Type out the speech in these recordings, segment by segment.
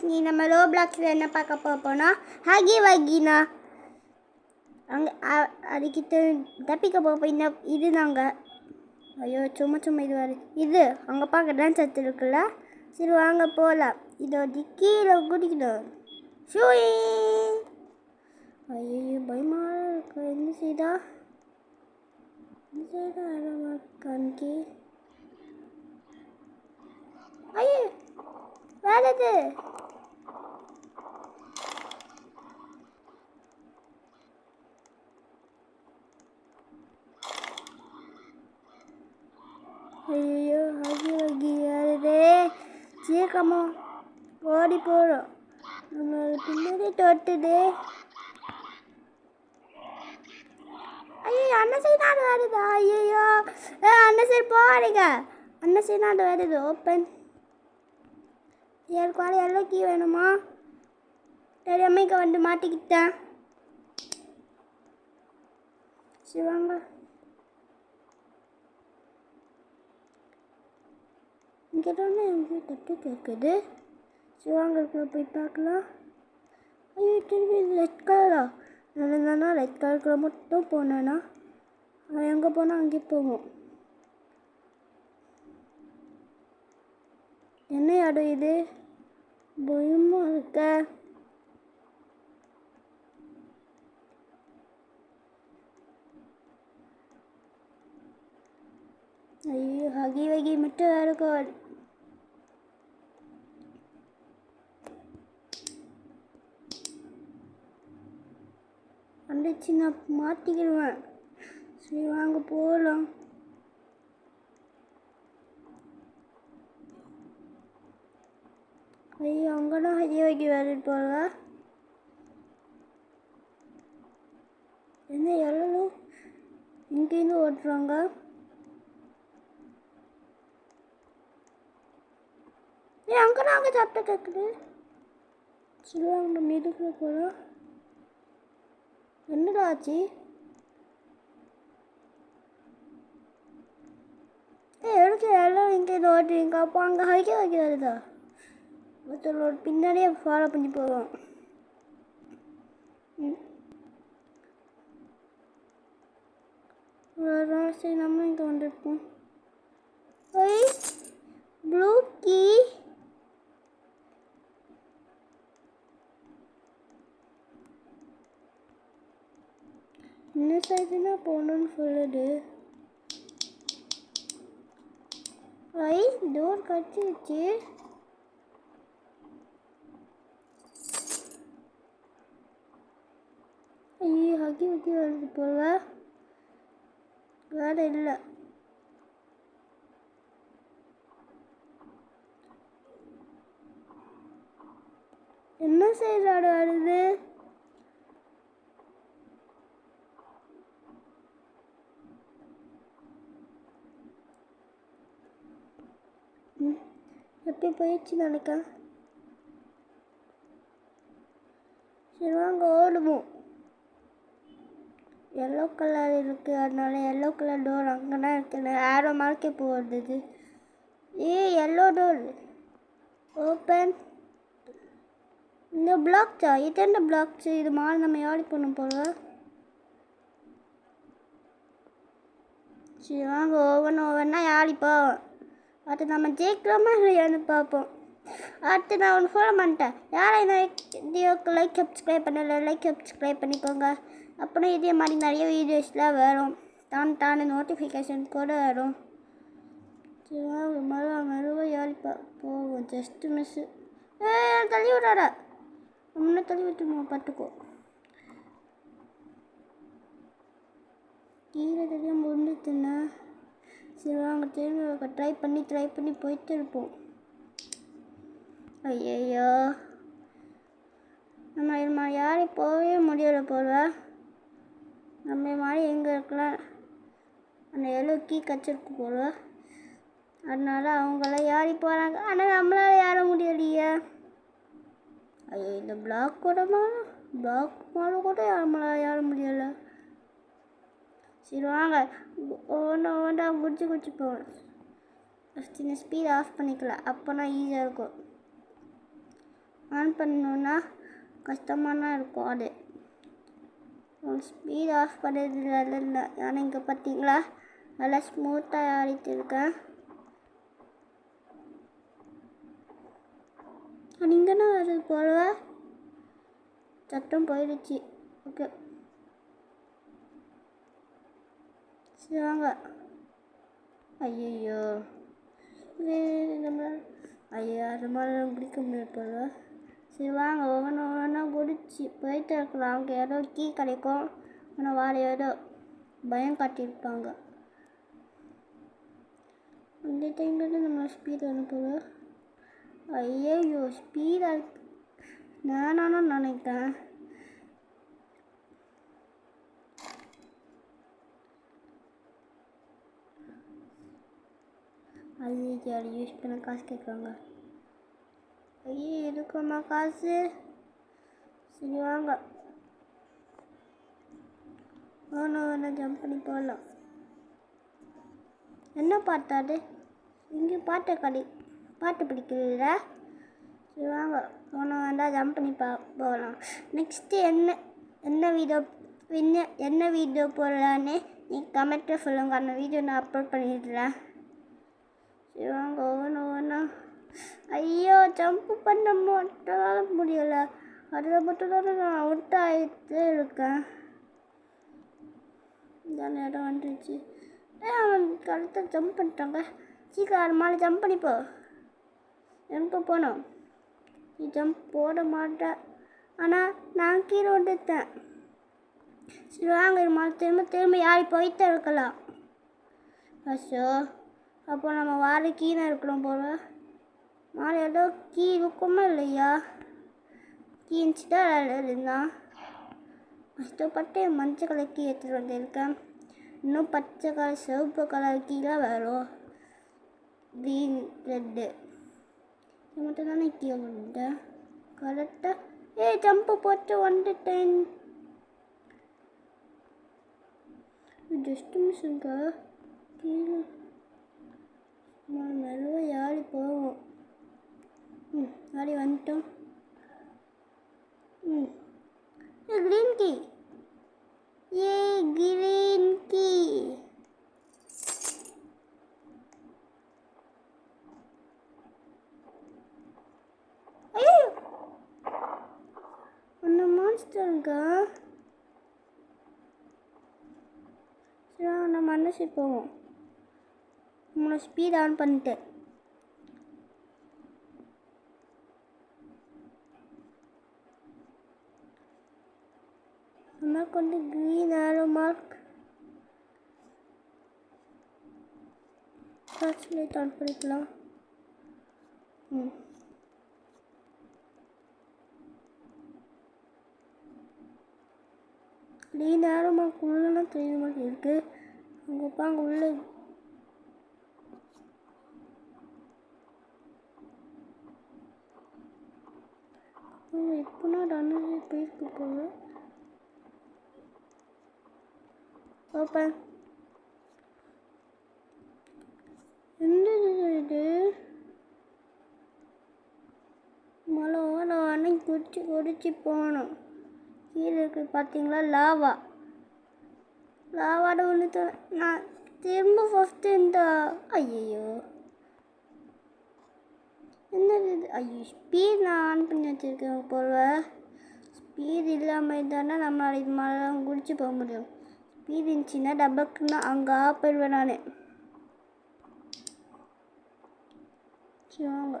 நீ நம்ம ரோ பிளாக்ஸில் என்ன பார்க்க போகிறோன்னா ஹகி வகினா அங்கே அதுக்கிட்ட தப்பிக்க போப்போம். இது நாங்கள் ஐயோ சும்மா இது வருது. இது அங்கே பார்க்க டான்ஸ் எடுத்து இருக்குல்ல. சரி வாங்க போகலாம். இதோ கீழே குடிக்கணும். ஷூயி ஐயோ பயமாக இருக்கு. என்ன செய்தா கண்கி ஐயோ வேறது ஐயோ ஹகி வகி வருதே. சீக்கிரமா ஓடி போகிறோம். நம்ம பின்னாடி தொட்டுதே. ஐயோ அண்ணன் சைனாடு வருதா. ஐயோ அண்ணன் சைடு போகாதீங்க. அண்ணன் சைனாடு வருது. ஓப்பன் ஏற்காடு எல்லாம் கீ வேணுமா? தெரியாமைக்கு வந்து மாட்டிக்கிட்டேன். சிவாங்க இங்கே தானே எங்கே தப்பு கேட்குது. சிவாங்கக்குள்ளே போய் பார்க்கலாம். ஐயோ திரும்பி ரெட் கலரா நடந்தானா? ரெட் கலருக்குள்ள மட்டும் போனேன்னா எங்கே போனால் அங்கே போவோம். என்ன இடம் இது? பயமாக இருக்க. ஐயோ ஹகி வகி மட்டும் இருக்கும். வந்துச்சு நான் மாட்டிக்கிடுவேன். சரி வாங்க போகலாம். ஐயோ அங்கே தான் ஹகி வகி வருது போல. என்ன எல்லாம் இங்கேருந்து ஓட்டுறாங்க. அங்கே தான் அங்கே சாப்பிட்டு கேட்குது. சொல்லுவாங்க நம்ம இதுக்குள்ள போகிறோம். என்னடா ஆச்சு? எடுத்து எல்லாம் இங்கேருந்து ஓட்டுறீங்க. அப்போ அங்கே ஹைக்கி வைக்க வருதா? ஒருத்தரோட பின்னாடியே ஃபாலோ பண்ணி போவோம். சரி நம்ம இங்கே வந்துருப்போம். ஒய் ப்ளூ கீ என்ன சைடுனா போகணுன்னு சொல்லுது. ஐ டோர் கட்டிடுச்சு. ஐயோ ஹகி வகி வருது போல. வேற இல்லை. என்ன சைடாடு வருது? எப்படி போயிடுச்சு நினைக்கிறேன். சரி வாங்க ஓடுவோம். எல்லோ கலர் இருக்குது. அதனால எல்லோ கலர் டோர் அங்கே தான் இருக்குது. ஆரோ மார்க்கே போடுது. Yellow door open. இந்த பிளாக்ஸா? இது என்ன பிளாக்ஸு? இது மாதிரி நம்ம யாடி பண்ண போகிறோம். சரி வாங்க ஒவ்வொன்றா யாடி போவோம். அடுத்து நம்ம ஜெயிக்கிறோமா இல்லையான்னு பார்ப்போம். அடுத்து நான் ஒன்று சொல்ல மாட்டேன். யாரை இந்த வீடியோக்கு லைக் சப்ஸ்கிரைப் பண்ணல லைக் சப்ஸ்கிரைப் பண்ணிக்கோங்க. அப்புறம் இதே மாதிரி நிறைய வீடியோஸ்லாம் வரும். தானே நோட்டிஃபிகேஷன் கூட வரும். சரி வாங்க மெதுவாக யாரி போவோம். Just miss. தள்ளி விடாடா. முன்னே தள்ளி விட்டுமா பார்த்துக்கோ. கீழே தெரியாமல் முடிஞ்சுட்டுண்ணா. சரி வாங்க திரும்ப ட்ரை பண்ணி போயிட்டு இருப்போம். ஐயோ நம்ம இது மாதிரி யாரையும் போகவே முடியலை போல. நம்ம மாதிரி எங்கே இருக்கலாம் அந்த எல்லோ கீ கச்சிருக்கு போல. அதனால அவங்களாம் யாரி போகிறாங்க. ஆனால் நம்மளால் ஏற முடியலையே. ஐயோ இந்த பிளாக் மேலே கூட நம்மளால் ஏற முடியலை. சரி வாங்க ஒவ்வொன்றா குடிச்சு போவோம். ஃபஸ்ட்டு இந்த ஸ்பீட் ஆஃப் பண்ணிக்கலாம். அப்போனா ஈஸியாக இருக்கும். ஆன் பண்ணணுன்னா கஷ்டமாக தான் இருக்கும். அது ஸ்பீட் ஆஃப் பண்ணுறதுல இல்லை. ஆனால் இங்கே பார்த்தீங்களா நல்லா ஸ்மூத்தாக ஆடிட்டு இருக்கேன். நீங்கன்னா அது போல சட்டம் போயிடுச்சு. ஓகே சரி வாங்க. ஐயோ நம்ம அது மாதிரி குடிக்க முடியாது போல. சரி வாங்க ஒவ்வொன்றா குடிச்சு போயிட்டு இருக்கலாம். அங்கே ஏதோ கீ கிடைக்கும். ஆனால் வாழை ஏதோ பயம் காட்டியிருப்பாங்க. அந்த டைம்ல நம்ம ஸ்பீட் வந்து போல. ஐயோ ஸ்பீடாக நானானு நினைக்கிறேன். ஐயோ அது யூஸ் பண்ண காசு கேட்குறாங்க. ஐயோ இருக்குமா காசு? சரி வாங்க வேணா ஜம்ப் பண்ணி போகலாம். என்ன பாட்டாது இங்கே பாட்டு பிடிக்கிறீங்களா? சரி வாங்க வேண்டாம் ஜம்ப் பண்ணி போகலாம். நெக்ஸ்ட்டு என்ன வீடியோ போடலான்னு நீங்கள் கமெண்ட்டில் சொல்லுங்கள். அந்த வீடியோ நான் அப்லோட் பண்ணிடுறேன். சரி வாங்க ஒவ்வொன்றா. ஐயோ ஜம்ப் பண்ண மட்டும் முடியலை. அதில் மட்டும்தான் நான் அவுட் ஆகிட்டு இருக்கேன். இதான இடம் வந்துருச்சு. அவன் கரெக்டாக ஜம்ப் பண்ணிட்டாங்க. சீக்கிரம் மேலே ஜம்ப் பண்ணிப்போ. எனக்கு போனோம். நீ ஜம்ப் போட மாட்டேன். ஆனால் நான் கீழே வந்துட்டேன். சரி வாங்க திரும்ப யாரி போயிட்டே இருக்கலாம். அச்சோ அப்போ நம்ம வாழை கீழே இருக்கிறோம் போல. மாலை ஏதோ கீ இருக்குமா இல்லையா? கீ இருந்துச்சுட்டா இருந்தான். கஷ்டப்பட்டு மஞ்சள் கலர் கீ எடுத்துகிட்டு வந்திருக்கேன். இன்னும் பச்சை கலர் சிவப்பு கலர் கீழே வரும். க்ரீன் ரெட்டு இது மட்டும் தானே கீழே வந்துட்டேன் கரெக்டாக. ஜம்ப்பு போட்டு வந்துட்டேன். ஜஸ்ட் மிஸ்ஸுங்க. கீழே மெதுவாக யாரி போவோம். யாரி வந்துட்டோம். Green key. Green key. ஐயோ ஒன்று மான்ஸ்டருங்க. சரி நம்ம மனசு போவோம். நம்மளை ஸ்பீட் ஆன் பண்ணிட்டு நமக்கு வந்து green arrow mark torch light on பண்ணிக்கலாம். க்ரீன் ஆரோ மார்க் உள்ளலாம் தெரியுற மாதிரி இருக்குது. அங்கே உள்ள இப்போனா டன்னு போயிருக்கு போல. ஓப்பன். என்னது இது? மழை அன்னைக்கு குடிச்சு போகணும். கீழே இருக்கு பார்த்தீங்களா லாவாட ஒன்று. நான் திரும்ப ஃபஸ்ட்டு இந்த ஐயோ என்னது இது? ஐயோ ஸ்பீட் நான் ஆன் பண்ணி வச்சுருக்கேன் போல. ஸ்பீட் இல்லாமல் தானே நம்மளால் இது மாதிரிலாம் குடிச்சு போக முடியும். ஸ்பீட் இருந்துச்சுன்னா டபக்குன்னா அங்கே போயிடுவேன் நான். சரி வாங்க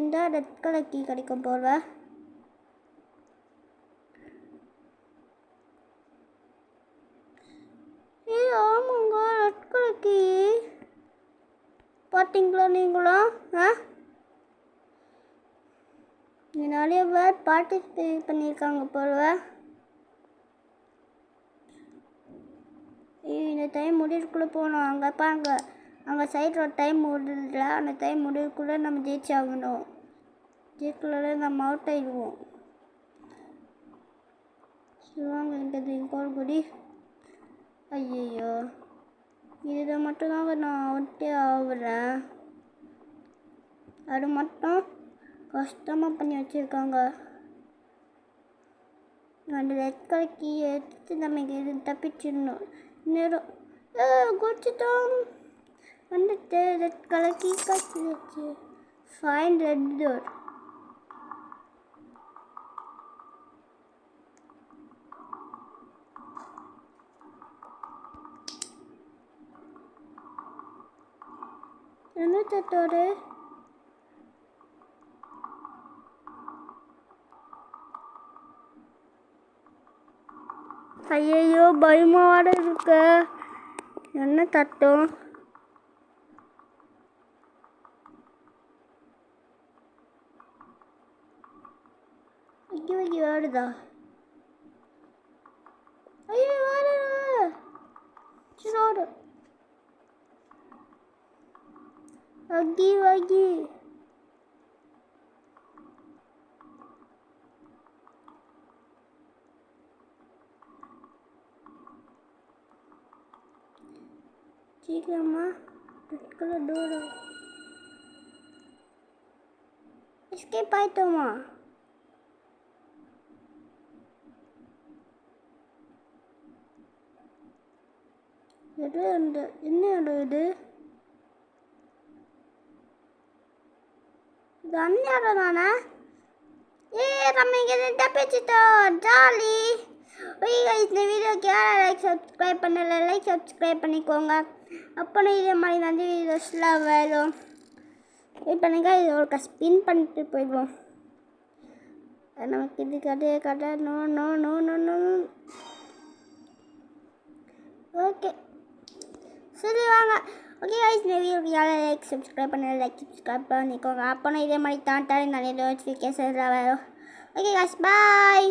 இந்த ரெட் கலர் கீ கிடைக்கும் போல. ஆமாங்க ரெட் கலர் கீ பார்த்தீங்களா நீங்களும்? நிறைய பேர் பார்ட்டிசிபேட் பண்ணியிருக்காங்க போல. இந்த டைம் முடிவுக்குள்ளே போகணும். அங்கே சைடில் டைம் முடியல. அந்த டைம் முடிவுக்குள்ளே நம்ம ஜெயிச்சாகணும். ஜெயிக்கல நம்ம அவுட் ஆகிடுவோம். வாங்க இங்கே கோல்குடி. ஐயோ இதை மட்டும்தாங்க நான் அவுட்டே ஆகுறேன். அது மட்டும் கஷ்டமாக பண்ணி வச்சுருக்காங்க. அந்த ரெட் கலர் கீயை எடுத்து நமக்கு இது தப்பிச்சிடணும். நேரம் குடிச்சிட்டோம். வந்துட்டு ரெட் கலர் கீ காய்ச்சி ஃபைன் ரெட் டோர். என்ன தட்டோடு ஐயோ பயமாட இருக்க. என்ன தட்டும்? ஐயோ வருதா? ஐயோ சோடு வகி வகி. சீக்கிரமா ரெட் கலர் டோர் எஸ்கேப் ஆயிட்டோமா? எது அந்த என்ன இடம் இது? இது அந்நியாரம் தானே? நம்ம இங்கே தப்பிச்சிட்டோம். ஜாலி. ஓகே இந்த வீடியோக்கு யாரும் லைக் சப்ஸ்கிரைப் பண்ணல, லைக் சப்ஸ்கிரைப் பண்ணிக்கோங்க. அப்போ இதே மாதிரி நிறைய வீடியோஸ்லாம் வரும். வெயிட் பண்ணுங்க. இது ஒரு ஸ்பின் பண்ணிட்டு போயிடுவோம். நமக்கு இது கடை no no no no no. Okay சரி வாங்க. ஓகே கைஸ் இந்த வீடியோக்கு யாரும் லைக் சப்ஸ்கிரைப் பண்ணல, லைக் சப்ஸ்கிரைப் பண்ணிக்கோங்க. அப்போ இதே மாதிரி தான் நிறைய நோட்டிஃபிகேஷன்லாம் வரும். ஓகே கைஸ் பாய்.